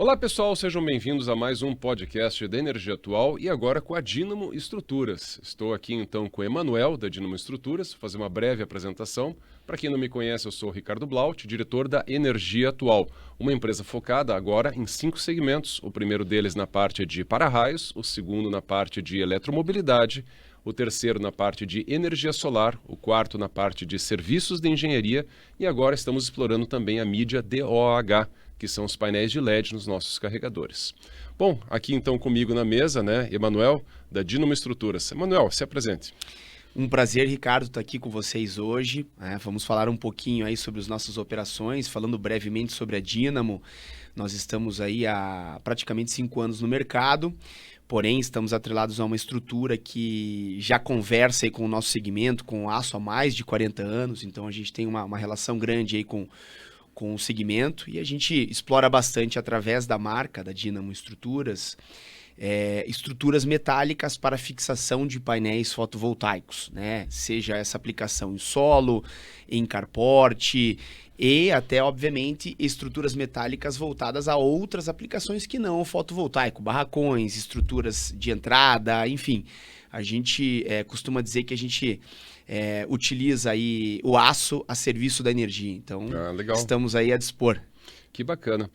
Olá pessoal, sejam bem-vindos a mais um podcast da Energia Atual e agora com a Dínamo Estruturas. Estou aqui então com o Emanuel da Dínamo Estruturas, vou fazer uma breve apresentação. Para quem não me conhece, eu sou o Ricardo Blaut, diretor da Energia Atual, uma empresa focada agora em 5 segmentos, o primeiro deles na parte de para-raios, o segundo na parte de eletromobilidade, o terceiro na parte de energia solar, o quarto na parte de serviços de engenharia e agora estamos explorando também a mídia DOH, que são os painéis de LED nos nossos carregadores. Bom, aqui então comigo na mesa, Emanuel, da Dínamo Estruturas. Emanuel, se apresente. Um prazer, Ricardo, estar aqui com vocês hoje. Vamos falar um pouquinho aí sobre as nossas operações, falando brevemente sobre a Dínamo. Nós estamos aí há praticamente 5 anos no mercado, porém estamos atrelados a uma estrutura que já conversa aí com o nosso segmento, com o aço há mais de 40 anos, então a gente tem uma relação grande aí com o segmento e a gente explora bastante através da marca da Dínamo Estruturas, estruturas metálicas para fixação de painéis fotovoltaicos, né? Seja essa aplicação em solo, em carporte e até, obviamente, estruturas metálicas voltadas a outras aplicações que não o fotovoltaico, barracões, estruturas de entrada, enfim. A gente costuma dizer que a gente utiliza aí o aço a serviço da energia, então estamos aí a dispor. Que bacana.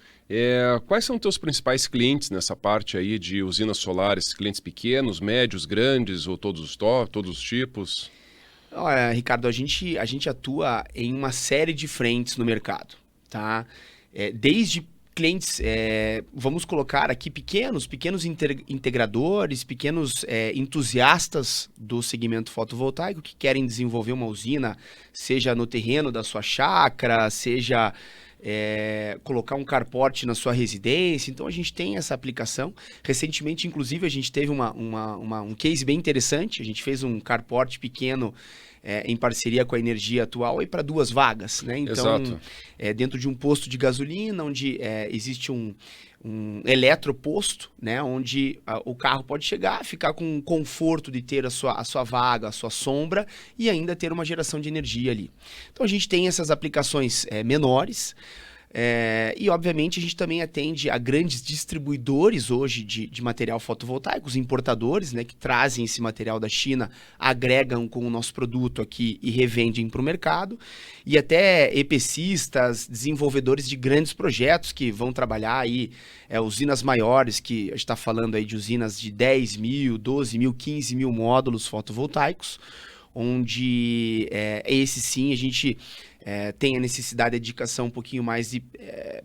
Quais são teus principais clientes nessa parte aí de usinas solares? Clientes pequenos, médios, grandes ou todos os tipos? Olha, Ricardo, a gente atua em uma série de frentes no mercado, tá? Desde clientes, vamos colocar aqui pequenos integradores, pequenos entusiastas do segmento fotovoltaico que querem desenvolver uma usina, seja no terreno da sua chácara, seja colocar um carport na sua residência. Então a gente tem essa aplicação. Recentemente, inclusive, a gente teve um case bem interessante. A gente fez um carport pequeno em parceria com a Energia Atual para 2 vagas, né? Então, dentro de um posto de gasolina, onde existe um eletroposto, né? Onde o carro pode chegar, ficar com o conforto de ter a sua vaga, a sua sombra e ainda ter uma geração de energia ali. Então a gente tem essas aplicações menores. E obviamente a gente também atende a grandes distribuidores hoje de material fotovoltaico, os importadores, né, que trazem esse material da China, agregam com o nosso produto aqui e revendem para o mercado, e até EPCistas, desenvolvedores de grandes projetos que vão trabalhar aí, usinas maiores, que a gente está falando aí de usinas de 10 mil, 12 mil, 15 mil módulos fotovoltaicos, onde esse sim a gente tem a necessidade de dedicação um pouquinho mais de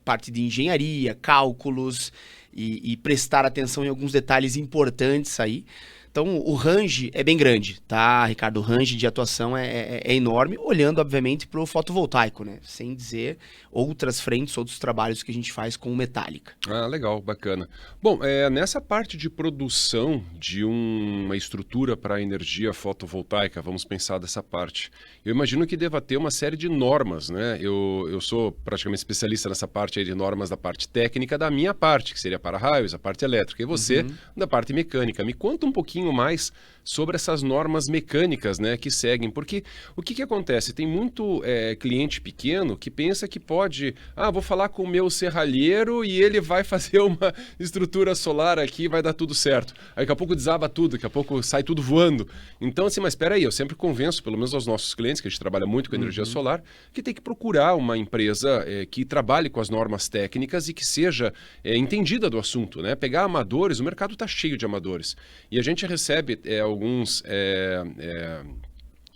parte de engenharia, cálculos e prestar atenção em alguns detalhes importantes aí. Então, o range é bem grande, tá, Ricardo? O range de atuação é enorme, olhando, obviamente, para o fotovoltaico, né? Sem dizer outras frentes, outros trabalhos que a gente faz com metálica. Ah, legal, bacana. Bom, nessa parte de produção de uma estrutura para energia fotovoltaica, vamos pensar dessa parte. Eu imagino que deva ter uma série de normas, né? Eu sou praticamente especialista nessa parte aí de normas da parte técnica da minha parte, que seria para-raios, a parte elétrica, e você da parte mecânica. Me conta um pouquinho mais sobre essas normas mecânicas, né, que seguem, porque o que acontece? Tem muito cliente pequeno que pensa que pode, vou falar com o meu serralheiro e ele vai fazer uma estrutura solar aqui, vai dar tudo certo. Aí daqui a pouco desaba tudo, daqui a pouco sai tudo voando. Então assim, mas espera aí, eu sempre convenço, pelo menos aos nossos clientes, que a gente trabalha muito com energia solar, que tem que procurar uma empresa que trabalhe com as normas técnicas e que seja entendida do assunto, né? Pegar amadores, o mercado está cheio de amadores. E a gente recebe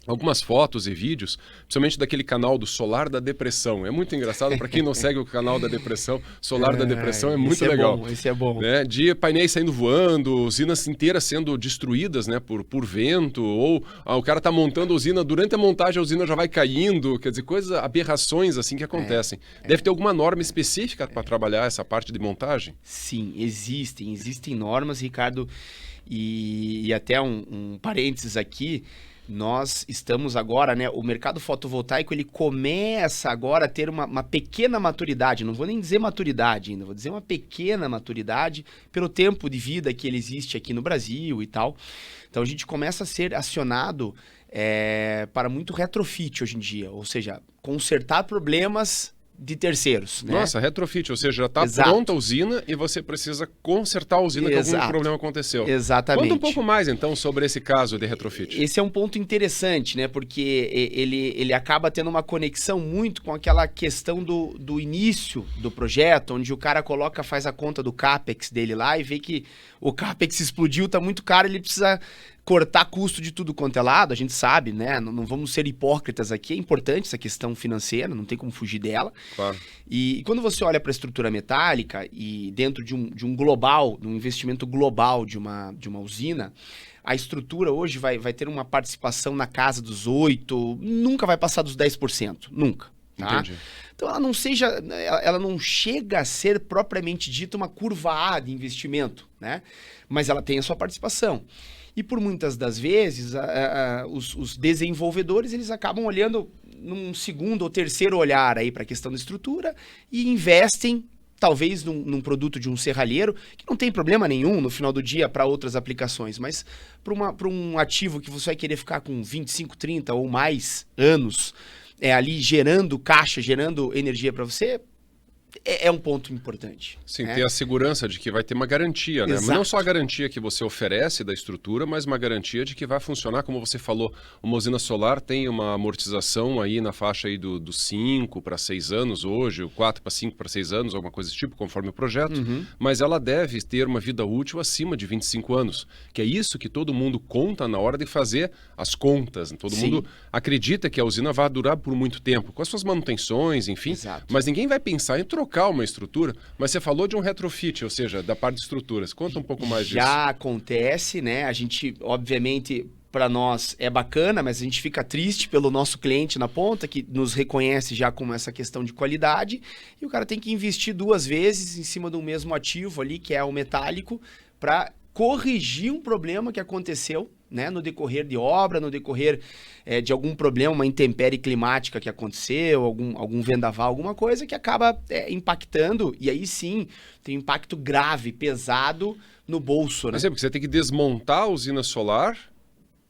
algumas fotos e vídeos, principalmente daquele canal do Solar da Depressão. É muito engraçado, para quem não segue o canal da Depressão, Solar da Depressão é muito legal. Esse é bom. Né? De painéis saindo voando, usinas inteiras sendo destruídas, né, por vento, ou o cara está montando a usina, durante a montagem a usina já vai caindo, quer dizer, aberrações assim que acontecem. Deve ter alguma norma específica para trabalhar essa parte de montagem? Sim, existem normas, Ricardo. E até um parênteses aqui, nós estamos agora, né, o mercado fotovoltaico ele começa agora a ter uma pequena maturidade, não vou nem dizer maturidade ainda, vou dizer uma pequena maturidade pelo tempo de vida que ele existe aqui no Brasil e tal. Então a gente começa a ser acionado para muito retrofit hoje em dia, ou seja, consertar problemas de terceiros. Né? Nossa, retrofit, ou seja, já está Exato. pronta a usina e você precisa consertar a usina que algum problema aconteceu. Exatamente. Conta um pouco mais, então, sobre esse caso de retrofit. Esse é um ponto interessante, né? Porque ele acaba tendo uma conexão muito com aquela questão do início do projeto, onde o cara faz a conta do CAPEX dele lá e vê que o CAPEX explodiu, tá muito caro, ele precisa cortar custo de tudo quanto é lado, a gente sabe, né? Não vamos ser hipócritas aqui, é importante essa questão financeira, não tem como fugir dela. Claro. E quando você olha para a estrutura metálica e dentro de um global, de um investimento global de uma usina, a estrutura hoje vai ter uma participação na casa dos 8%, nunca vai passar dos 10%, nunca. Tá? Entendi. Então ela não chega a ser propriamente dita uma curva A de investimento, né? Mas ela tem a sua participação. E por muitas das vezes, os desenvolvedores eles acabam olhando num segundo ou terceiro olhar aí para a questão da estrutura e investem, talvez, num produto de um serralheiro, que não tem problema nenhum no final do dia para outras aplicações, mas para um ativo que você vai querer ficar com 25, 30 ou mais anos ali gerando caixa, gerando energia para você, é um ponto importante. Sim, ter a segurança de que vai ter uma garantia, né? Mas não só a garantia que você oferece da estrutura, mas uma garantia de que vai funcionar, como você falou, uma usina solar tem uma amortização aí na faixa aí dos 5 para 6 anos hoje, o 4 para 5 para 6 anos, alguma coisa desse tipo, conforme o projeto, mas ela deve ter uma vida útil acima de 25 anos, que é isso que todo mundo conta na hora de fazer as contas. Todo mundo acredita que a usina vai durar por muito tempo, com as suas manutenções, enfim, mas ninguém vai pensar em trocar uma estrutura, mas você falou de um retrofit, ou seja, da parte de estruturas. Conta um pouco mais disso. Já acontece, né? A gente, obviamente, para nós é bacana, mas a gente fica triste pelo nosso cliente na ponta, que nos reconhece já como essa questão de qualidade, e o cara tem que investir 2 vezes em cima do mesmo ativo ali, que é o metálico, para corrigir um problema que aconteceu, né, no decorrer de obra, no decorrer de algum problema, uma intempérie climática que aconteceu, algum vendaval, alguma coisa que acaba impactando, e aí sim tem um impacto grave, pesado no bolso. Né? Mas é porque você tem que desmontar a usina solar,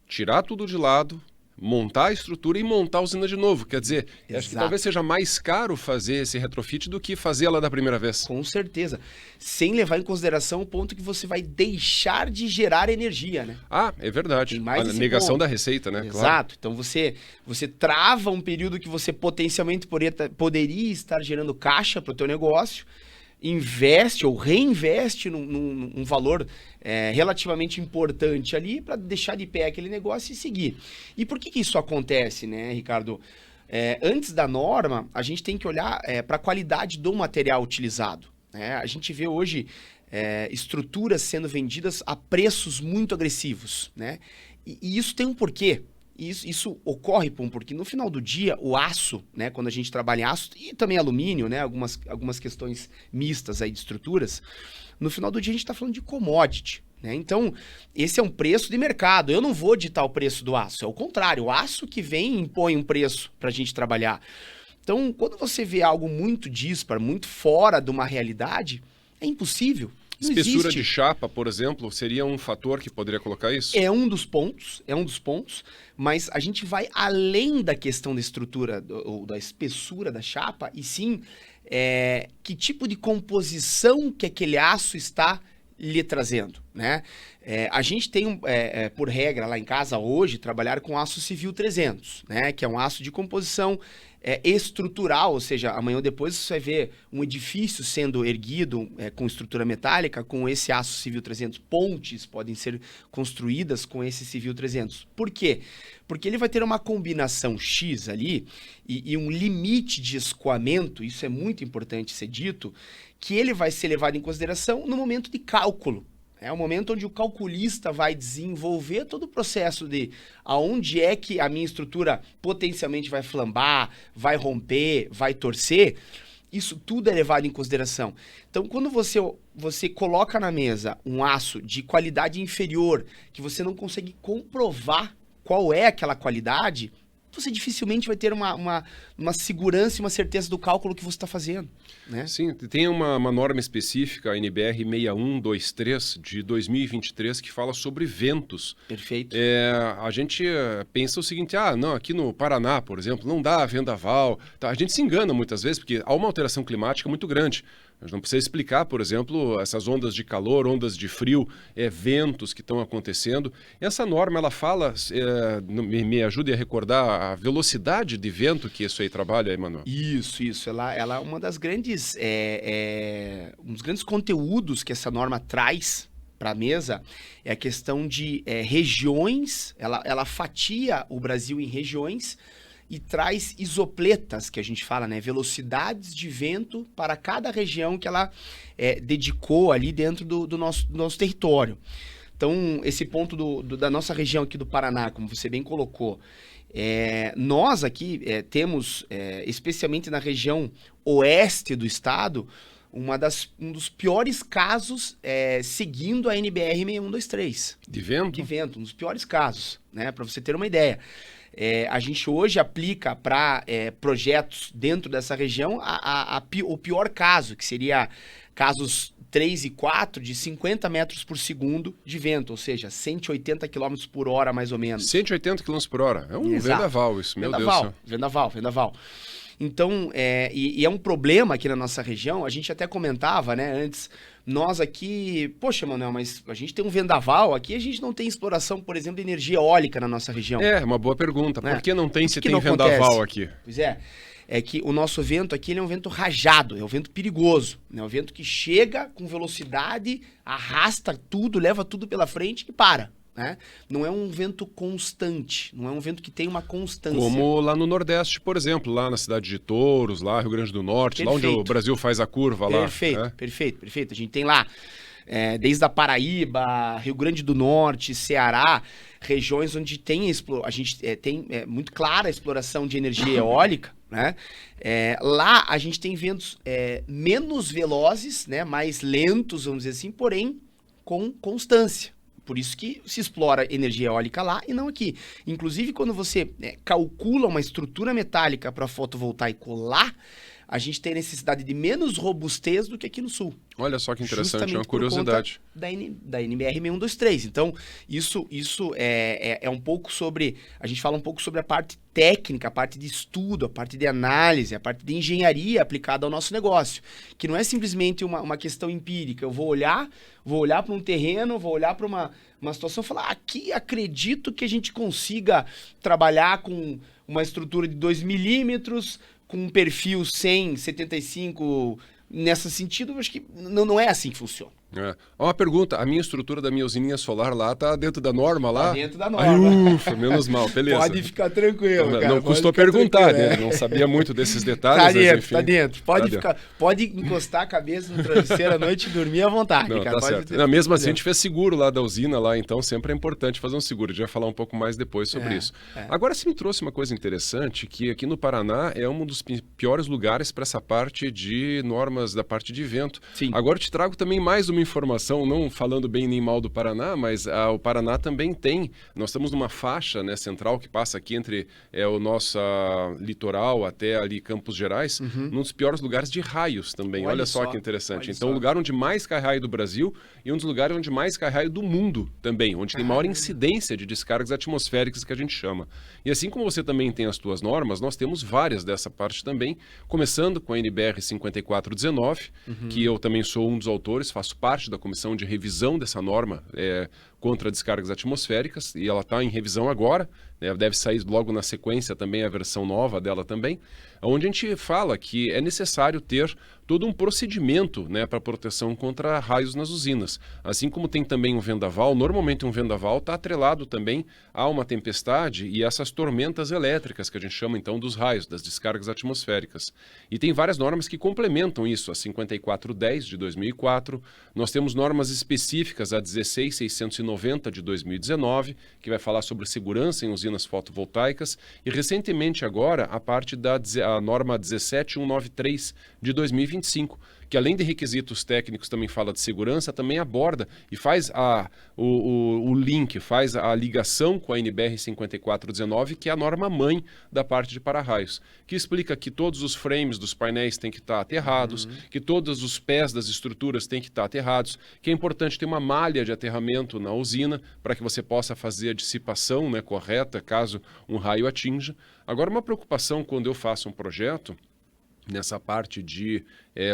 tirar tudo de lado, montar a estrutura e montar a usina de novo. Quer dizer, acho que talvez seja mais caro fazer esse retrofit do que fazê-la da primeira vez. Com certeza. Sem levar em consideração o ponto que você vai deixar de gerar energia, né? Ah, é verdade. A negação da receita, né? Exato. Claro. Então você trava um período que você potencialmente poderia estar gerando caixa para o teu negócio, investe ou reinveste num valor relativamente importante ali para deixar de pé aquele negócio e seguir. E por que isso acontece, né, Ricardo? Antes da norma, a gente tem que olhar para a qualidade do material utilizado. Né? A gente vê hoje estruturas sendo vendidas a preços muito agressivos. Né? E isso tem um porquê. Isso ocorre porque no final do dia o aço, né, quando a gente trabalha em aço e também alumínio, né, algumas questões mistas aí de estruturas, no final do dia a gente está falando de commodity. Né? Então, esse é um preço de mercado. Eu não vou ditar o preço do aço, é o contrário. O aço que vem e impõe um preço para a gente trabalhar. Então, quando você vê algo muito dispar, muito fora de uma realidade, é impossível. Espessura de chapa, por exemplo, seria um fator que poderia colocar isso? É um dos pontos, mas a gente vai além da questão da estrutura ou da espessura da chapa, e sim que tipo de composição que aquele aço está lhe trazendo, né? A gente tem, por regra lá em casa hoje, trabalhar com aço civil 300, né? Que é um aço de composição estrutural, ou seja, amanhã ou depois você vai ver um edifício sendo erguido com estrutura metálica com esse aço civil 300. Pontes podem ser construídas com esse civil 300. Por quê? Porque ele vai ter uma combinação X ali e um limite de escoamento, isso é muito importante ser dito, que ele vai ser levado em consideração no momento de cálculo. É o momento onde o calculista vai desenvolver todo o processo de aonde é que a minha estrutura potencialmente vai flambar, vai romper, vai torcer. Isso tudo é levado em consideração. Então, quando você coloca na mesa um aço de qualidade inferior, que você não consegue comprovar qual é aquela qualidade, você dificilmente vai ter uma segurança e uma certeza do cálculo que você está fazendo, né? Sim, tem uma norma específica, a NBR 6123, de 2023, que fala sobre ventos. Perfeito. A gente pensa o seguinte, não, aqui no Paraná, por exemplo, não dá vendaval. Tá, a gente se engana muitas vezes, porque há uma alteração climática muito grande. A gente não precisa explicar, por exemplo, essas ondas de calor, ondas de frio, ventos que estão acontecendo. Essa norma, ela fala, me ajude a recordar a velocidade de vento que isso aí trabalha, Emanuel. Isso. Ela é uma das grandes, um dos grandes conteúdos que essa norma traz para a mesa é a questão de regiões, ela fatia o Brasil em regiões e traz isopletas, que a gente fala, né? Velocidades de vento para cada região que ela dedicou ali dentro do nosso território. Então, esse ponto da nossa região aqui do Paraná, como você bem colocou, nós aqui temos, especialmente na região oeste do estado, um dos piores casos seguindo a NBR 6123. De vento? De vento, um dos piores casos, né? Para você ter uma ideia. A gente hoje aplica para projetos dentro dessa região o pior caso, que seria casos 3 e 4 de 50 metros por segundo de vento, ou seja, 180 km por hora mais ou menos. 180 km por hora, é um Exato. vendaval isso, meu Deus do céu. Vendaval. Então, e é um problema aqui na nossa região, a gente até comentava, né, antes, nós aqui, poxa, Manuel, mas a gente tem um vendaval, aqui a gente não tem exploração, por exemplo, de energia eólica na nossa região. Uma boa pergunta, né? Por que não tem se tem não vendaval acontece? aqui? Pois é que o nosso vento aqui ele é um vento rajado, é um vento perigoso, né? É um vento que chega com velocidade, arrasta tudo, leva tudo pela frente e para. Né? Não é um vento constante, não é um vento que tem uma constância. Como lá no Nordeste, por exemplo, lá na cidade de Touros, lá Rio Grande do Norte, lá onde o Brasil faz a curva lá. Perfeito. A gente tem lá, desde a Paraíba, Rio Grande do Norte, Ceará, regiões onde a gente tem muito clara a exploração de energia eólica. Né? Lá a gente tem ventos menos velozes, né? Mais lentos, vamos dizer assim, porém com constância. Por isso que se explora energia eólica lá e não aqui. Inclusive, quando você calcula uma estrutura metálica para fotovoltaico lá, a gente tem necessidade de menos robustez do que aqui no sul. Olha só que interessante, é uma curiosidade. Da NBR 6123. Então, isso é um pouco sobre... A gente fala um pouco sobre a parte técnica, a parte de estudo, a parte de análise, a parte de engenharia aplicada ao nosso negócio. Que não é simplesmente uma questão empírica. Eu vou olhar para um terreno, vou olhar para uma situação e falar, aqui acredito que a gente consiga trabalhar com uma estrutura de 2 milímetros, com um perfil 100, 75, nesse sentido, eu acho que não é assim que funciona. Uma pergunta, a minha estrutura da minha usininha solar lá tá dentro da norma lá? Tá dentro da norma. Ufa, menos mal, beleza. Pode ficar tranquilo, cara. Não custou perguntar, né? Não sabia muito desses detalhes, tá dentro. Pode encostar a cabeça no travesseiro à noite e dormir à vontade, não, cara. Tá certo. Não, mesmo assim, a gente fez seguro lá da usina, lá, então sempre é importante fazer um seguro. A gente vai falar um pouco mais depois sobre isso. Agora, você me trouxe uma coisa interessante, que aqui no Paraná é um dos piores lugares para essa parte de normas da parte de vento. Sim. Agora eu te trago também mais uma informação, não falando bem nem mal do Paraná, mas o Paraná também tem, nós estamos numa faixa, né, central que passa aqui entre o nosso litoral até ali Campos Gerais, num dos piores lugares de raios também. Olha só que interessante. Então, o lugar onde mais cai raio do Brasil e um dos lugares onde mais cai raio do mundo também, onde tem maior incidência de descargas atmosféricas que a gente chama. E assim como você também tem as tuas normas, nós temos várias dessa parte também, começando com a NBR 5419, que eu também sou um dos autores, faço parte da comissão de revisão dessa norma contra descargas atmosféricas, e ela está em revisão agora, né, deve sair logo na sequência também a versão nova dela também, onde a gente fala que é necessário ter todo um procedimento, né, para proteção contra raios nas usinas. Assim como tem também um vendaval, normalmente um vendaval está atrelado também a uma tempestade e essas tormentas elétricas que a gente chama então dos raios, das descargas atmosféricas. E tem várias normas que complementam isso, a 5410 de 2004, nós temos normas específicas, a 16690 de 2019, que vai falar sobre segurança em usinas fotovoltaicas, e recentemente agora a parte da a norma 17193 de 2025, que além de requisitos técnicos também fala de segurança, também aborda e faz o link, faz a ligação com a NBR 5419, que é a norma-mãe da parte de para-raios, que explica que todos os frames dos painéis têm que estar aterrados, que todos os pés das estruturas têm que estar aterrados, que é importante ter uma malha de aterramento na usina para que você possa fazer a dissipação, né, correta caso um raio atinja. Agora, uma preocupação quando eu faço um projeto nessa parte de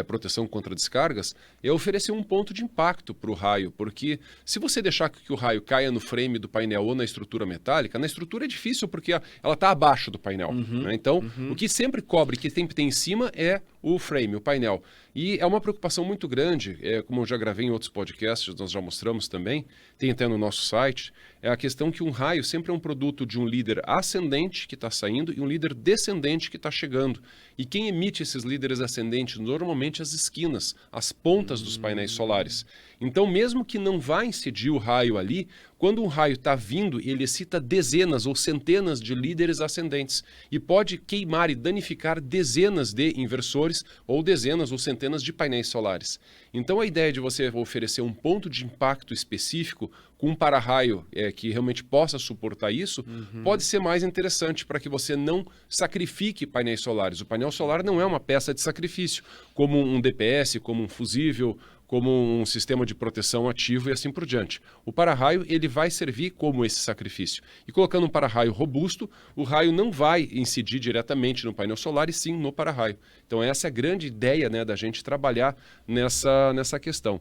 proteção contra descargas, é oferecer um ponto de impacto para o raio, porque se você deixar que o raio caia no frame do painel ou na estrutura metálica, na estrutura é difícil porque ela está abaixo do painel. Né? Então, o que sempre cobre, que sempre tem em cima é o frame, o painel. E é uma preocupação muito grande, como eu já gravei em outros podcasts, nós já mostramos também, tem até no nosso site, é a questão que um raio sempre é um produto de um líder ascendente que está saindo e um líder descendente que está chegando. E quem emite esses líderes ascendentes normalmente as esquinas, as pontas dos painéis solares. Então, mesmo que não vá incidir o raio ali, quando um raio está vindo, ele excita dezenas ou centenas de líderes ascendentes e pode queimar e danificar dezenas de inversores ou dezenas ou centenas de painéis solares. Então, a ideia de você oferecer um ponto de impacto específico com um para-raio que realmente possa suportar isso, pode ser mais interessante para que você não sacrifique painéis solares. O painel solar não é uma peça de sacrifício, como um DPS, como um fusível, como um sistema de proteção ativo e assim por diante. O para-raio ele vai servir como esse sacrifício. E colocando um para-raio robusto, o raio não vai incidir diretamente no painel solar e sim no para-raio. Então essa é a grande ideia, né, da gente trabalhar nessa questão.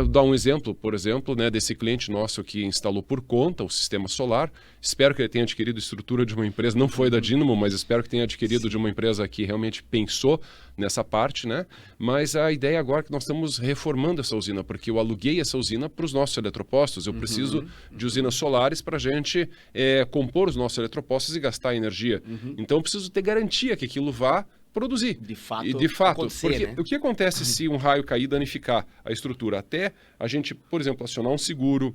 Dar um exemplo, por exemplo, né, desse cliente nosso que instalou por conta o sistema solar. Espero que ele tenha adquirido estrutura de uma empresa, não foi da Dynamo, mas espero que tenha adquirido de uma empresa que realmente pensou nessa parte, né? Mas a ideia agora é que nós estamos reformando essa usina, porque eu aluguei essa usina para os nossos eletropostos. Eu preciso de usinas solares para a gente compor os nossos eletropostos e gastar energia. Então eu preciso ter garantia que aquilo vá produzir. De fato, e de fato, porque né? o que acontece se um raio cair e danificar a estrutura? Até a gente, por exemplo, acionar um seguro,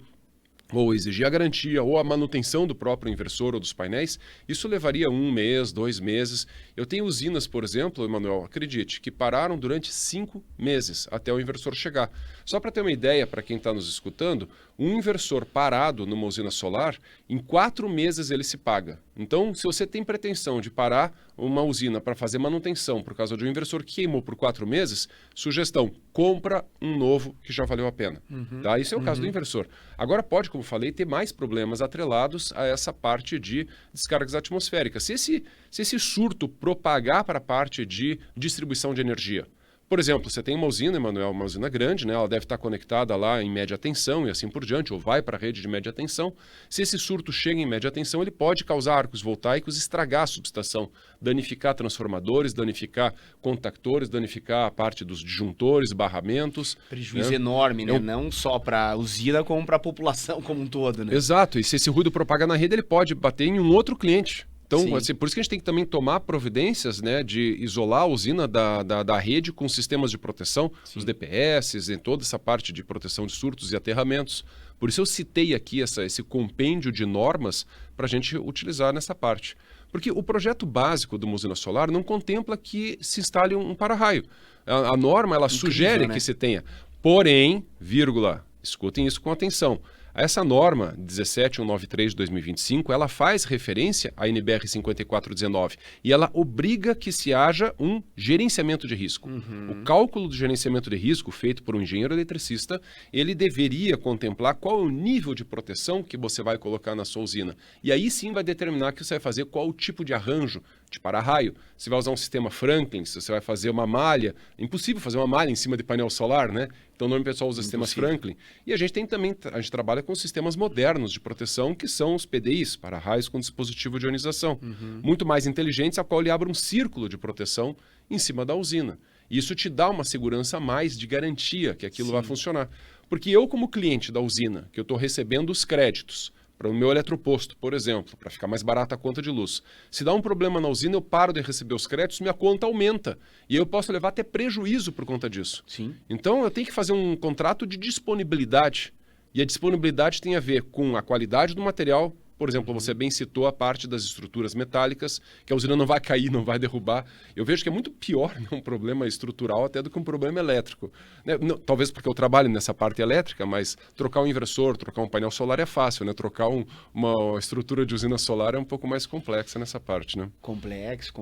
ou exigir a garantia, ou a manutenção do próprio inversor ou dos painéis, isso levaria 1 mês, 2 meses. Eu tenho usinas, por exemplo, Emanuel, acredite, que pararam durante 5 meses até o inversor chegar. Só para ter uma ideia, para quem está nos escutando, um inversor parado numa usina solar, em 4 meses ele se paga. Então, se você tem pretensão de parar uma usina para fazer manutenção por causa de um inversor que queimou por 4 meses, sugestão, compra um novo que já valeu a pena. Tá? Isso é o caso do inversor. Agora pode, como falei, ter mais problemas atrelados a essa parte de descargas atmosféricas. Se esse surto propagar para a parte de distribuição de energia, por exemplo, você tem uma usina, Emanuel, uma usina grande, né? Ela deve estar conectada lá em média tensão e assim por diante, ou vai para a rede de média tensão. Se esse surto chega em média tensão, ele pode causar arcos voltaicos, estragar a subestação, danificar transformadores, danificar contactores, danificar a parte dos disjuntores, barramentos. Prejuízo enorme, né? Não só para a usina, como para a população como um todo, né? Exato, e se esse ruído propaga na rede, ele pode bater em um outro cliente. Então, assim, por isso que a gente tem que também tomar providências, né, de isolar a usina da rede com sistemas de proteção, os DPS, em toda essa parte de proteção de surtos e aterramentos. Por isso eu citei aqui esse compêndio de normas para a gente utilizar nessa parte. Porque o projeto básico de uma usina solar não contempla que se instale um para-raio. A norma, ela sugere que se tenha. Porém, vírgula, escutem isso com atenção. Essa norma 17193 de 2025, ela faz referência à NBR 5419 e ela obriga que se haja um gerenciamento de risco. O cálculo do gerenciamento de risco feito por um engenheiro eletricista, ele deveria contemplar qual é o nível de proteção que você vai colocar na sua usina. E aí sim vai determinar que você vai fazer qual o tipo de arranjo de para-raio. Se vai usar um sistema Franklin, se você vai fazer uma malha. É impossível fazer uma malha em cima de painel solar, né? Então, o nome pessoal usa sistemas Franklin. E a gente tem também, a gente trabalha com sistemas modernos de proteção, que são os PDIs, para-raios com dispositivo de ionização. Muito mais inteligentes, a qual ele abre um círculo de proteção em cima da usina. E isso te dá uma segurança a mais de garantia que aquilo vai funcionar. Porque eu, como cliente da usina, que eu estou recebendo os créditos para o meu eletroposto, por exemplo, para ficar mais barata a conta de luz. Se dá um problema na usina, eu paro de receber os créditos, minha conta aumenta. E eu posso levar até prejuízo por conta disso. Então, eu tenho que fazer um contrato de disponibilidade. E a disponibilidade tem a ver com a qualidade do material, Por exemplo, você bem citou a parte das estruturas metálicas, que a usina não vai cair, não vai derrubar. Eu vejo que é muito pior, né, um problema estrutural até do que um problema elétrico. Né? Não, talvez porque eu trabalho nessa parte elétrica, mas trocar um inversor, trocar um painel solar é fácil, né? Trocar uma estrutura de usina solar é um pouco mais complexa nessa parte, né? Complexo.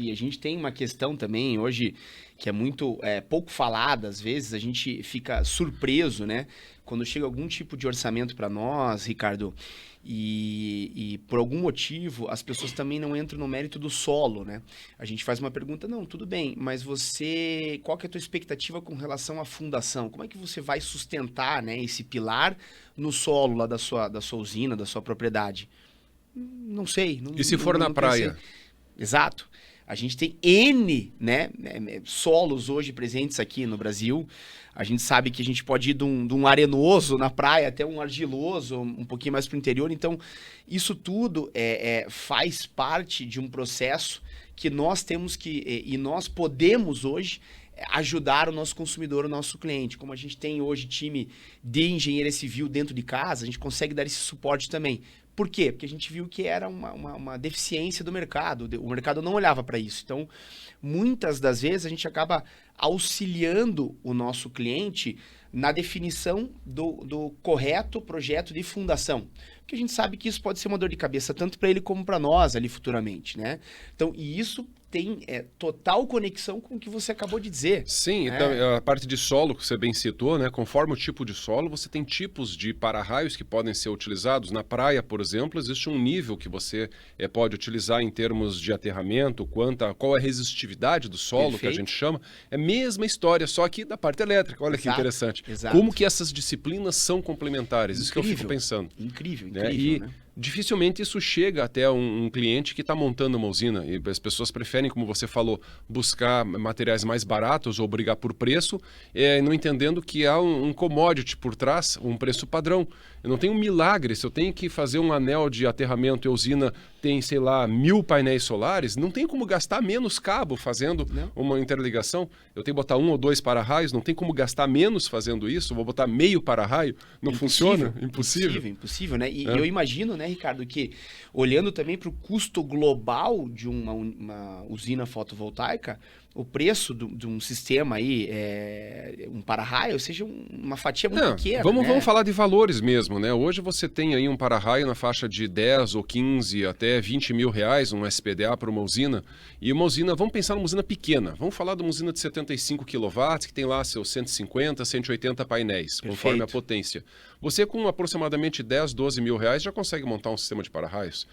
E a gente tem uma questão também hoje que é muito pouco falada, às vezes a gente fica surpreso, né? Quando chega algum tipo de orçamento para nós, Ricardo, e por algum motivo as pessoas também não entram no mérito do solo, né? A gente faz uma pergunta, não, tudo bem, mas qual que é a tua expectativa com relação à fundação? Como é que você vai sustentar, né, esse pilar no solo lá da sua usina, da sua propriedade? Não sei. E se for na praia? Exato. A gente tem N, né, solos hoje presentes aqui no Brasil. A gente sabe que a gente pode ir de um arenoso na praia até um argiloso, um pouquinho mais para o interior. Então, isso tudo faz parte de um processo que nós temos e nós podemos hoje ajudar o nosso consumidor, o nosso cliente. Como a gente tem hoje time de engenharia civil dentro de casa, a gente consegue dar esse suporte também. Por quê? Porque a gente viu que era uma deficiência do mercado. O mercado não olhava para isso. Então, muitas das vezes, a gente acaba auxiliando o nosso cliente na definição do correto projeto de fundação. Porque a gente sabe que isso pode ser uma dor de cabeça tanto para ele como para nós ali futuramente, né? Então, e isso tem total conexão com o que você acabou de dizer. Sim, então, a parte de solo que você bem citou, né? Conforme o tipo de solo, você tem tipos de para-raios que podem ser utilizados. Na praia, por exemplo, existe um nível que você pode utilizar em termos de aterramento, qual é a resistividade do solo, Perfeito. que a gente chama. É a mesma história, só que da parte elétrica. Olha que interessante. Exato. Como que essas disciplinas são complementares? Isso que eu fico pensando. Incrível, Né? né? Dificilmente isso chega até um cliente que está montando uma usina. E as pessoas preferem, como você falou, buscar materiais mais baratos ou brigar por preço, não entendendo que há um commodity por trás, um preço padrão. Eu não tenho um milagre. Se eu tenho que fazer um anel de aterramento e a usina tem, sei lá, 1000 painéis solares, não tem como gastar menos cabo fazendo uma interligação. Eu tenho que botar 1 ou 2 para-raios, não tem como gastar menos fazendo isso. Vou botar meio para-raio, não funciona? Impossível, né? E eu imagino, né, Ricardo, que olhando também para o custo global de uma usina fotovoltaica, o preço de um sistema aí, um para-raio, seja uma fatia muito pequena. Vamos falar de valores mesmo, né? Hoje você tem aí um para-raio na faixa de 10 ou 15 até 20 mil reais, um SPDA para uma usina. E uma usina, vamos pensar numa usina pequena. Vamos falar de uma usina de 75 kW, que tem lá seus 150, 180 painéis, conforme a potência. Você com aproximadamente 10, 12 mil reais já consegue montar um sistema de para-raios.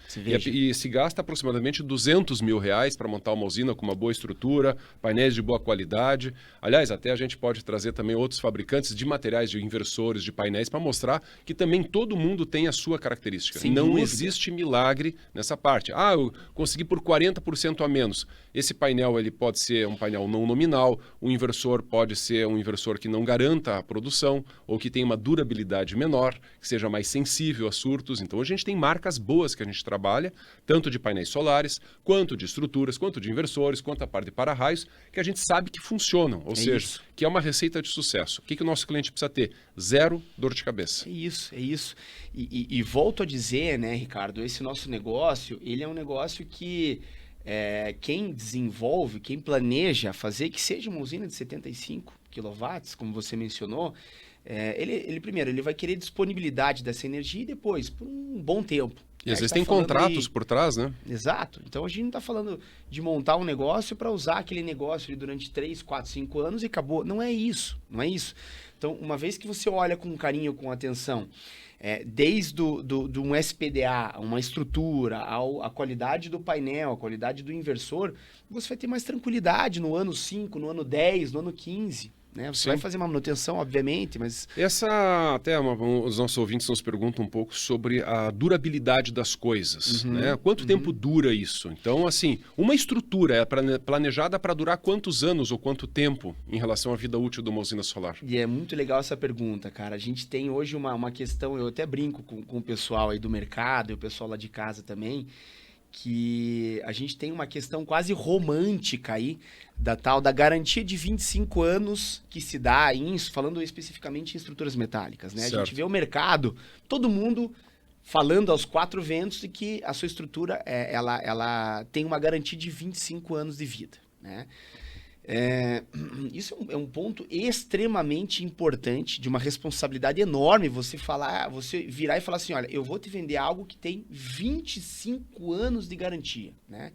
E se gasta aproximadamente 200 mil reais para montar uma usina com uma boa estrutura, painéis de boa qualidade. Aliás, até a gente pode trazer também outros fabricantes de materiais, de inversores, de painéis, para mostrar que também todo mundo tem a sua característica. Sem não dúvida. existe milagre nessa parte. Eu consegui por 40% a menos. Esse painel ele pode ser um painel não nominal, o inversor pode ser um inversor que não garanta a produção ou que tenha uma durabilidade menor, que seja mais sensível a surtos. Então a gente tem marcas boas que a gente trabalha, tanto de painéis solares, quanto de estruturas, quanto de inversores, quanto a parte de para-raios, que a gente sabe que funcionam, ou seja, isso. que é uma receita de sucesso. O que o nosso cliente precisa ter? Zero dor de cabeça. É isso. E volto a dizer, né, Ricardo, esse nosso negócio, ele é um negócio que quem desenvolve, quem planeja fazer, que seja uma usina de 75 kW, como você mencionou, ele primeiro, ele vai querer disponibilidade dessa energia e depois, por um bom tempo. E às vezes tem contratos por trás, né? Exato. Então a gente não está falando de montar um negócio para usar aquele negócio ali durante 3, 4, 5 anos e acabou. Não é isso. Então, uma vez que você olha com carinho, com atenção, desde um SPDA, uma estrutura, a qualidade do painel, a qualidade do inversor, você vai ter mais tranquilidade no ano 5, no ano 10, no ano 15. Né? Você vai fazer uma manutenção, obviamente, mas... Os nossos ouvintes nos perguntam um pouco sobre a durabilidade das coisas. Né? Quanto tempo dura isso? Então, assim, uma estrutura é planejada para durar quantos anos ou quanto tempo em relação à vida útil de uma usina solar? E é muito legal essa pergunta, cara. A gente tem hoje uma questão, eu até brinco com o pessoal aí do mercado e o pessoal lá de casa também, que a gente tem uma questão quase romântica aí da garantia de 25 anos que se dá, falando especificamente em estruturas metálicas, né? A gente vê o mercado, todo mundo falando aos quatro ventos de que a sua estrutura ela tem uma garantia de 25 anos de vida, né? Isso é um ponto extremamente importante, de uma responsabilidade enorme, você virar e falar assim, olha, eu vou te vender algo que tem 25 anos de garantia, né?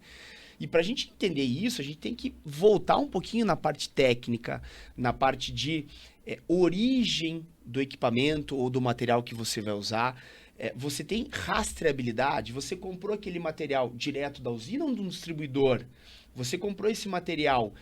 E para a gente entender isso, a gente tem que voltar um pouquinho na parte técnica, na parte de origem do equipamento ou do material que você vai usar. Você tem rastreabilidade, você comprou aquele material direto da usina ou de um distribuidor? Você comprou esse material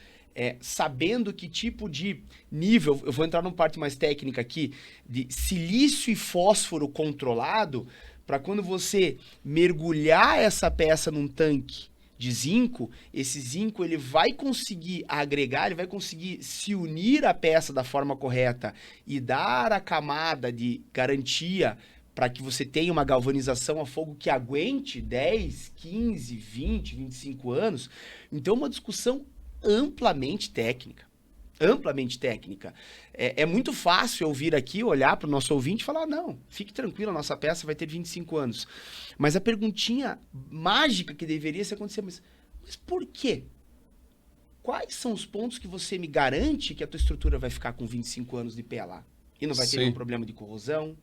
sabendo que tipo de nível, eu vou entrar numa parte mais técnica aqui, de silício e fósforo controlado, para quando você mergulhar essa peça num tanque de zinco, esse zinco ele vai conseguir agregar, ele vai conseguir se unir à peça da forma correta e dar a camada de garantia para que você tenha uma galvanização a fogo que aguente 10, 15, 20, 25 anos. Então, uma discussão amplamente técnica. Amplamente técnica. É muito fácil eu vir aqui, olhar para o nosso ouvinte e falar, não, fique tranquilo, a nossa peça vai ter 25 anos. Mas a perguntinha mágica que deveria se acontecer, mas por quê? Quais são os pontos que você me garante que a tua estrutura vai ficar com 25 anos de pé lá? E não vai ter nenhum problema de corrosão,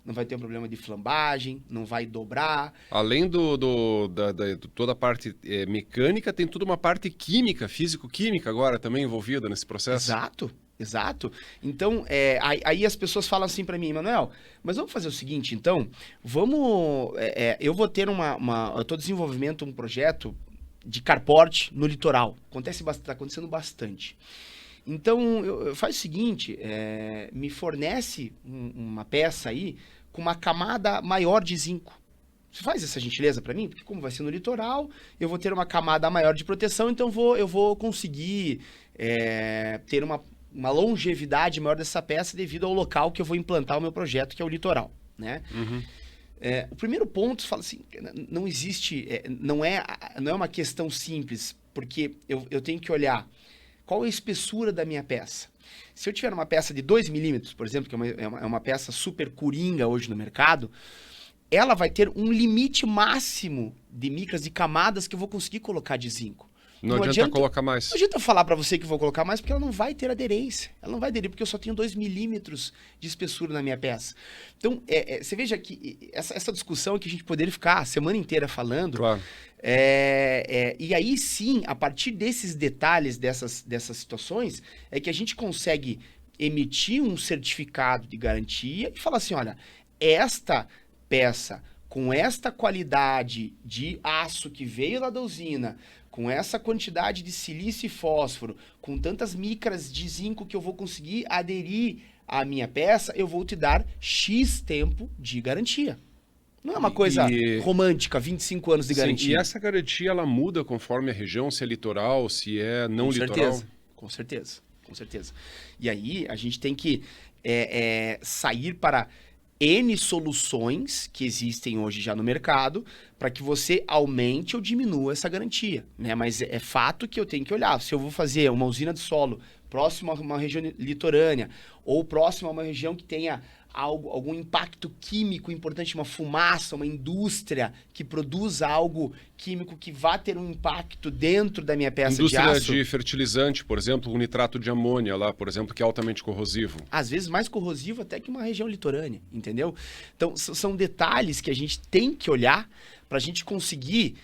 não vai ter um problema de flambagem, não vai dobrar. Além da toda a parte mecânica, tem toda uma parte química, físico-química agora também envolvida nesse processo. Exato. Então, aí as pessoas falam assim para mim, Manuel, mas vamos fazer o seguinte, então, eu vou ter eu estou desenvolvendo um projeto de carport no litoral. Está acontecendo bastante. Então, faz o seguinte, me fornece uma peça aí com uma camada maior de zinco. Você faz essa gentileza para mim? Porque como vai ser no litoral, eu vou ter uma camada maior de proteção, então eu vou conseguir ter uma longevidade maior dessa peça devido ao local que eu vou implantar o meu projeto, que é o litoral, né? Uhum. O primeiro ponto, fala assim, não existe, não é uma questão simples, porque eu tenho que olhar qual é a espessura da minha peça. Se eu tiver uma peça de 2 milímetros, por exemplo, que é uma peça super coringa hoje no mercado, ela vai ter um limite máximo de micras, de camadas que eu vou conseguir colocar de zinco. Não adianta colocar mais. Não adianta falar para você que vou colocar mais, porque ela não vai ter aderência. Ela não vai aderir, porque eu só tenho 2 milímetros de espessura na minha peça. Então, você veja que essa discussão que a gente poderia ficar a semana inteira falando. Claro. E aí sim, a partir desses detalhes, dessas situações, é que a gente consegue emitir um certificado de garantia e falar assim, olha, esta peça com esta qualidade de aço que veio lá da usina, com essa quantidade de silício e fósforo, com tantas micras de zinco que eu vou conseguir aderir à minha peça, eu vou te dar X tempo de garantia. Não é uma coisa romântica, 25 anos de garantia. E essa garantia, ela muda conforme a região, se é litoral, se é não litoral? Com certeza. E aí, a gente tem que sair para N soluções que existem hoje já no mercado para que você aumente ou diminua essa garantia, né? Mas é fato que eu tenho que olhar. Se eu vou fazer uma usina de solo próximo a uma região litorânea ou próximo a uma região que tenha algum impacto químico importante, uma fumaça, uma indústria que produza algo químico que vá ter um impacto dentro da minha peça de aço. Indústria de fertilizante, por exemplo, o nitrato de amônia lá, por exemplo, que é altamente corrosivo. Às vezes mais corrosivo até que uma região litorânea, entendeu? Então, são detalhes que a gente tem que olhar para a gente conseguir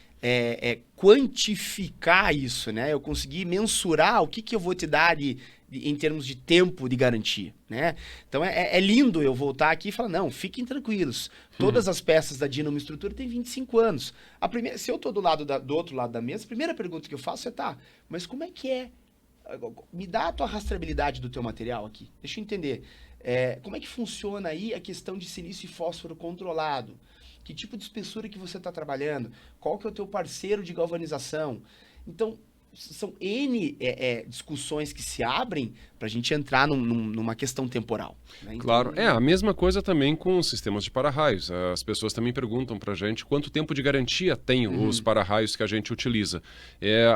quantificar isso, né? Eu conseguir mensurar o que eu vou te dar em termos de tempo de garantia, né? Então é lindo eu voltar aqui e falar, não, fiquem tranquilos, todas as peças da Dinamo Estrutura têm 25 anos. Se eu estou do outro lado da mesa, a primeira pergunta que eu faço é, mas como é que é? Me dá a tua rastreabilidade do teu material aqui, deixa eu entender. Como é que funciona aí a questão de silício e fósforo controlado? Que tipo de espessura que você está trabalhando? Qual que é o teu parceiro de galvanização? Então, são N discussões que se abrem para a gente entrar numa questão temporal. Né? Então, claro, a mesma coisa também com os sistemas de para-raios. As pessoas também perguntam para a gente quanto tempo de garantia tem os para-raios que a gente utiliza.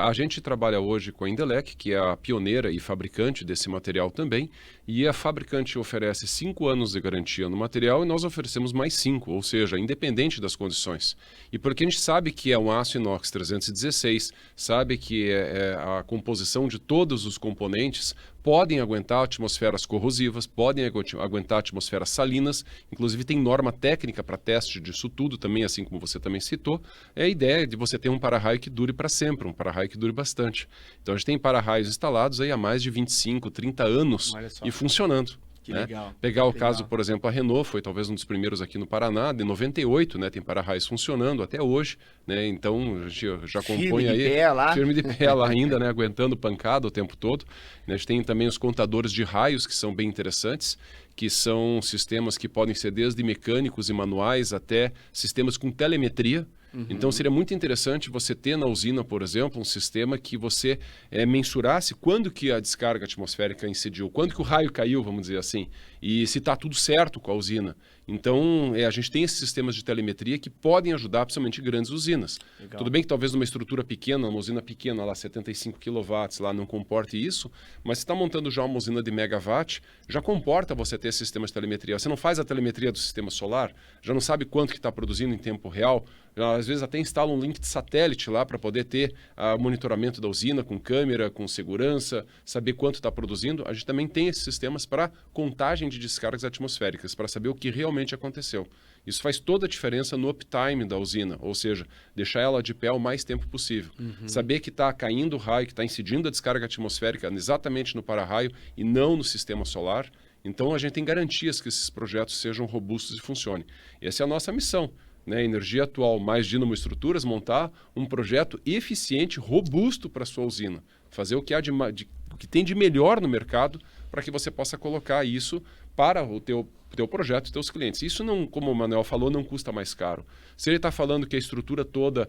A gente trabalha hoje com a Indelec, que é a pioneira e fabricante desse material também, e a fabricante oferece 5 anos de garantia no material e nós oferecemos mais 5, ou seja, independente das condições. E porque a gente sabe que é um aço inox 316, sabe que a composição de todos os componentes podem aguentar atmosferas corrosivas, podem aguentar atmosferas salinas, inclusive tem norma técnica para teste disso tudo também, assim como você também citou, é a ideia de você ter um para-raio que dure para sempre, um para-raio que dure bastante. Então a gente tem para-raios instalados aí há mais de 25, 30 anos e funcionando. Que né? legal. Pegar o que caso, legal. por exemplo, a Renault foi talvez um dos primeiros aqui no Paraná, de 98, né? Tem para-raios funcionando até hoje, né? Então a gente já compõe aí firme de pé lá ainda, né? Aguentando pancada o tempo todo. A gente tem também os contadores de raios que são bem interessantes, que são sistemas que podem ser desde mecânicos e manuais até sistemas com telemetria. Então seria muito interessante você ter na usina, por exemplo, um sistema que você mensurasse quando que a descarga atmosférica incidiu, quando que o raio caiu, vamos dizer assim, e se está tudo certo com a usina. Então a gente tem esses sistemas de telemetria que podem ajudar principalmente grandes usinas. Legal. Tudo bem que talvez numa estrutura pequena, uma usina pequena, lá 75 kW, lá não comporte isso, mas se está montando já uma usina de megawatt, já comporta você ter esse sistema de telemetria. Você não faz a telemetria do sistema solar, já não sabe quanto que está produzindo em tempo real, às vezes até instala um link de satélite lá para poder ter monitoramento da usina com câmera, com segurança, saber quanto está produzindo. A gente também tem esses sistemas para contagem de descargas atmosféricas, para saber o que realmente aconteceu. Isso faz toda a diferença no uptime da usina, ou seja, deixar ela de pé o mais tempo possível. Saber que está caindo o raio, que está incidindo a descarga atmosférica exatamente no para-raio e não no sistema solar. Então a gente tem garantias que esses projetos sejam robustos e funcionem. Essa é a nossa missão. Né, Energia Atual mais Dynamo Estruturas, montar um projeto eficiente, robusto para a sua usina. Fazer o que há o que tem de melhor no mercado para que você possa colocar isso para o teu projeto e teus clientes. Isso, não, como o Manuel falou, não custa mais caro. Se ele está falando que a estrutura toda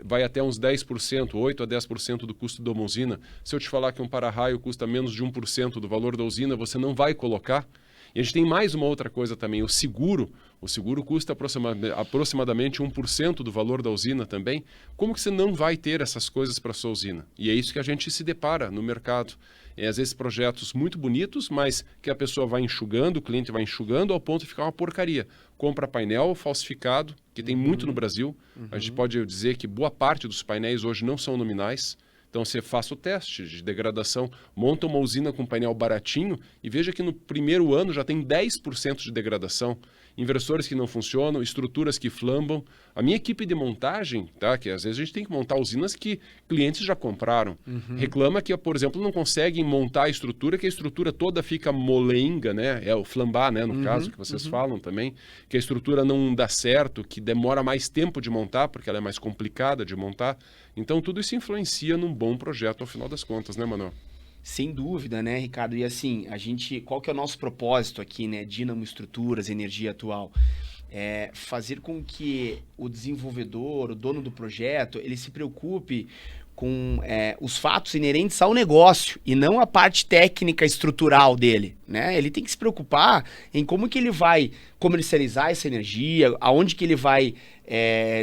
vai até uns 10%, 8% a 10% do custo de uma usina, se eu te falar que um para-raio custa menos de 1% do valor da usina, você não vai colocar? E a gente tem mais uma outra coisa também, o seguro. O seguro custa aproximadamente 1% do valor da usina também. Como que você não vai ter essas coisas para a sua usina? E é isso que a gente se depara no mercado. Às vezes projetos muito bonitos, mas que a pessoa vai enxugando, o cliente vai enxugando ao ponto de ficar uma porcaria. Compra painel falsificado, que tem muito no Brasil. A gente pode dizer que boa parte dos painéis hoje não são nominais. Então você faça o teste de degradação, monta uma usina com painel baratinho e veja que no primeiro ano já tem 10% de degradação. Inversores que não funcionam, estruturas que flambam. A minha equipe de montagem, tá, que às vezes a gente tem que montar usinas que clientes já compraram. Reclama que, por exemplo, não conseguem montar a estrutura, que a estrutura toda fica molenga, né? É o flambar, né, no caso, que vocês falam também. Que a estrutura não dá certo, que demora mais tempo de montar, porque ela é mais complicada de montar. Então tudo isso influencia num bom projeto ao final das contas, né, Manuel? Sem dúvida, né, Ricardo? E assim, qual que é o nosso propósito aqui, né? Dynamo Estruturas, Energia Atual. É fazer com que o desenvolvedor, o dono do projeto, ele se preocupe com os fatos inerentes ao negócio e não a parte técnica estrutural dele, né? Ele tem que se preocupar em como que ele vai comercializar essa energia, aonde que ele vai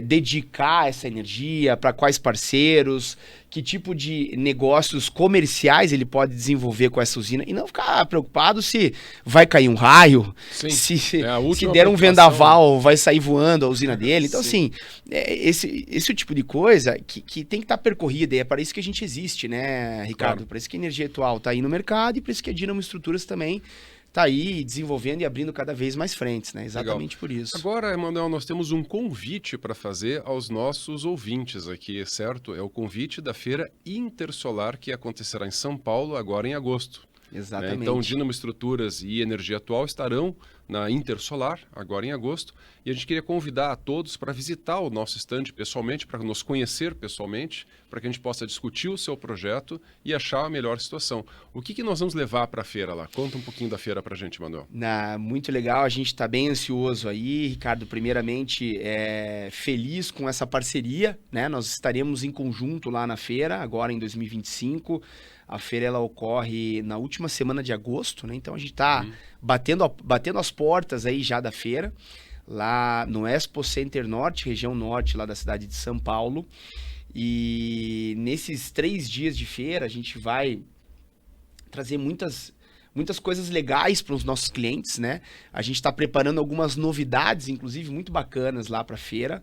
dedicar essa energia, para quais parceiros, que tipo de negócios comerciais ele pode desenvolver com essa usina e não ficar preocupado se vai cair um raio, Sim, se última der um preocupação. vendaval, vai sair voando a usina dele. Então, assim, esse é o tipo de coisa que tem que estar percorrida e é para isso que a gente existe, né, Ricardo? Claro. Para isso que a Energia Atual está aí no mercado e para isso que a Dynamo Estruturas também está aí desenvolvendo e abrindo cada vez mais frentes, né? Exatamente por isso. Agora, Emanuel, nós temos um convite para fazer aos nossos ouvintes aqui, certo? É o convite da Feira Intersolar que acontecerá em São Paulo agora em agosto. Exatamente. Então, Dynamo Estruturas e Energia Atual estarão na Intersolar, agora em agosto, e a gente queria convidar a todos para visitar o nosso stand pessoalmente, para nos conhecer pessoalmente, para que a gente possa discutir o seu projeto e achar a melhor situação. O que nós vamos levar para a feira lá? Conta um pouquinho da feira para a gente, Manuel. Muito legal, a gente está bem ansioso aí, Ricardo. Primeiramente, feliz com essa parceria, né? Nós estaremos em conjunto lá na feira, agora em 2025. A feira ela ocorre na última semana de agosto, né? Então a gente está batendo as portas aí já da feira, lá no Expo Center Norte, região norte lá da cidade de São Paulo. E nesses 3 dias de feira a gente vai trazer muitas coisas legais para os nossos clientes, né? A gente está preparando algumas novidades, inclusive muito bacanas lá para a feira,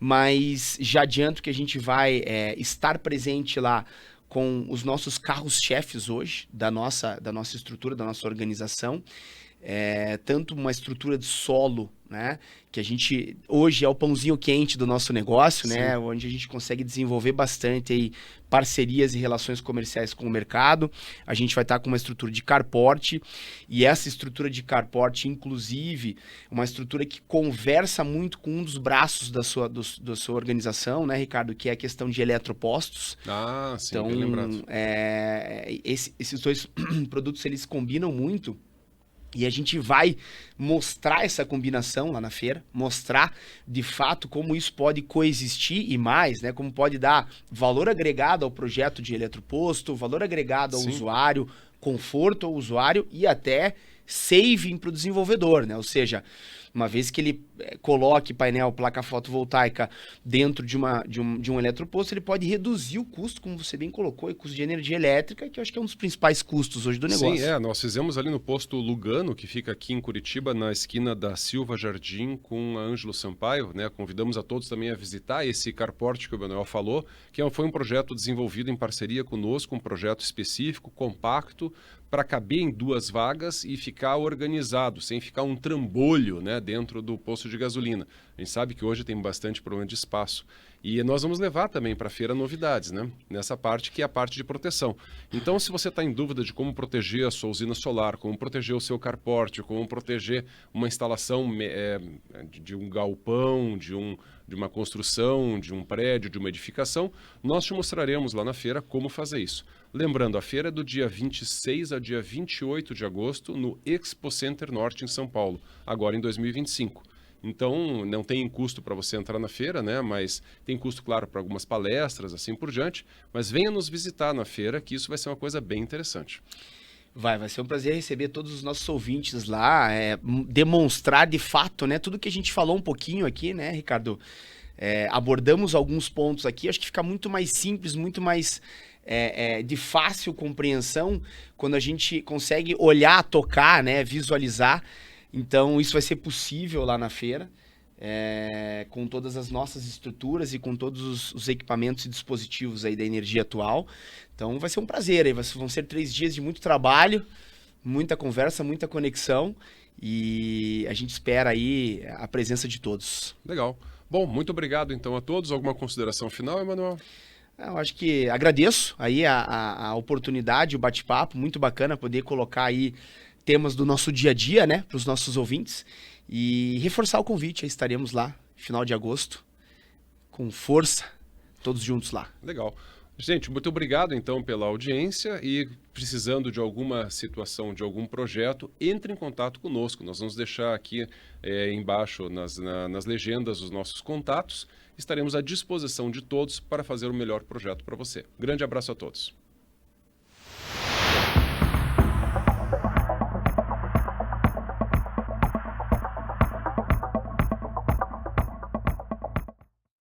mas já adianto que a gente vai estar presente lá com os nossos carros-chefes hoje, da nossa estrutura, da nossa organização. Tanto uma estrutura de solo, né, que a gente hoje é o pãozinho quente do nosso negócio, né, onde a gente consegue desenvolver bastante aí parcerias e relações comerciais com o mercado. A gente vai estar com uma estrutura de carport, e essa estrutura de carport, inclusive, uma estrutura que conversa muito com um dos braços da sua organização, né, Ricardo, que é a questão de eletropostos. Ah, sim, então, bem lembrado. Esses dois produtos, eles combinam muito. E a gente vai mostrar essa combinação lá na feira, mostrar de fato como isso pode coexistir e mais, né? Como pode dar valor agregado ao projeto de eletroposto, valor agregado ao usuário, conforto ao usuário e até saving para o desenvolvedor, né? Ou seja, uma vez que ele coloque painel, placa fotovoltaica dentro de um eletroposto, ele pode reduzir o custo, como você bem colocou, o custo de energia elétrica, que eu acho que é um dos principais custos hoje do negócio. Sim, nós fizemos ali no posto Lugano, que fica aqui em Curitiba, na esquina da Silva Jardim com a Ângelo Sampaio, né? Convidamos a todos também a visitar esse carport que o Manuel falou, que foi um projeto desenvolvido em parceria conosco, um projeto específico, compacto, para caber em 2 vagas e ficar organizado, sem ficar um trambolho, né, dentro do posto de gasolina. A gente sabe que hoje tem bastante problema de espaço. E nós vamos levar também para a feira novidades, né? Nessa parte que é a parte de proteção. Então, se você está em dúvida de como proteger a sua usina solar, como proteger o seu carport, como proteger uma instalação de um galpão, de uma construção, de um prédio, de uma edificação, nós te mostraremos lá na feira como fazer isso. Lembrando, a feira é do dia 26 a dia 28 de agosto no Expo Center Norte, em São Paulo, agora em 2025. Então, não tem custo para você entrar na feira, né? Mas tem custo, claro, para algumas palestras, assim por diante. Mas venha nos visitar na feira, que isso vai ser uma coisa bem interessante. Vai ser um prazer receber todos os nossos ouvintes lá, demonstrar de fato, né, tudo que a gente falou um pouquinho aqui, né, Ricardo? Abordamos alguns pontos aqui, acho que fica muito mais simples, muito mais de fácil compreensão quando a gente consegue olhar, tocar, né, visualizar. Então, isso vai ser possível lá na feira, com todas as nossas estruturas e com todos os equipamentos e dispositivos aí da energia atual. Então, vai ser um prazer. Aí vão ser 3 dias de muito trabalho, muita conversa, muita conexão, e a gente espera aí a presença de todos. Legal. Bom, muito obrigado então a todos. Alguma consideração final, Emanuel? Eu acho que agradeço aí a oportunidade, o bate-papo, muito bacana poder colocar aí temas do nosso dia a dia, né, para os nossos ouvintes, e reforçar o convite. Aí estaremos lá, final de agosto, com força, todos juntos lá. Legal. Gente, muito obrigado então pela audiência, e precisando de alguma situação, de algum projeto, entre em contato conosco. Nós vamos deixar aqui embaixo nas legendas os nossos contatos. Estaremos à disposição de todos para fazer o melhor projeto para você. Grande abraço a todos.